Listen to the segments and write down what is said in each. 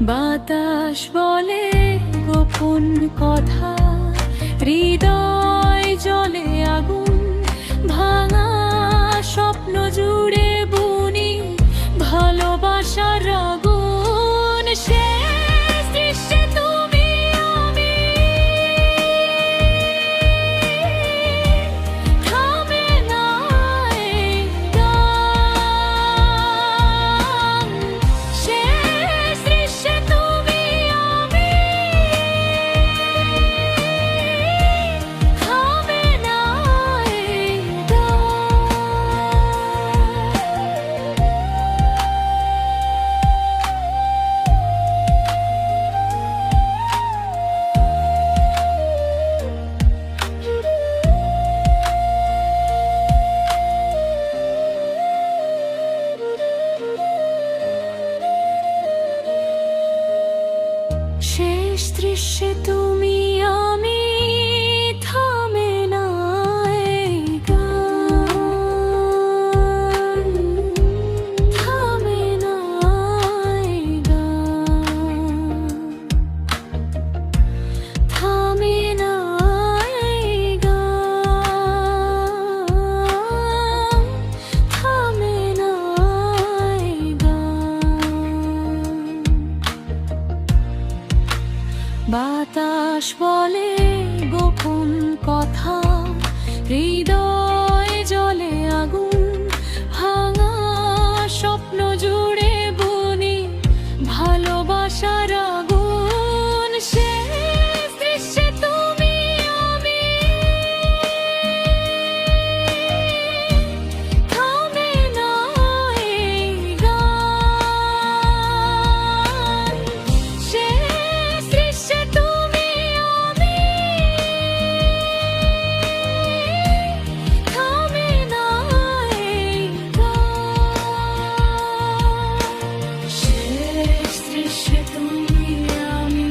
বাতাস বলে গোপন কথা, হৃদয় জলে আগুন, ভাঙা স্বপ্ন জুড়ে বুনি ভালোবাসার আগুন। শেষ দৃশ্যে তুমি আমি, থামে না এই গান। শেষ দৃশ্যে তুমি আমি, থামে না এই শেষ দৃশ্যে তুমি আমি, থামে না এই গান। থামে না এই গান। থামে না এই গান। থামে না এই গান। বাতাস বলে গোপন কথা, হৃদয় জলে আগুন, ভাঙা স্বপ্ন জুড়ে বুনি ভালোবাসার আগুন। শেষ দৃশ্যে তুমি আমি, থামে না এই গান। শেষ দৃশ্যে তুমি আমি, থামে না এই গান। শেষ দৃশ্যে তুমি আমি,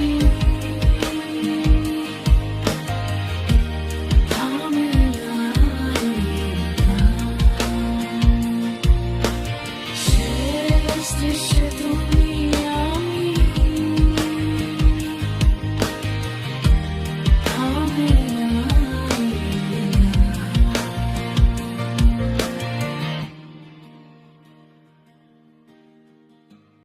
থামে না এই গান। শেষ দৃশ্যে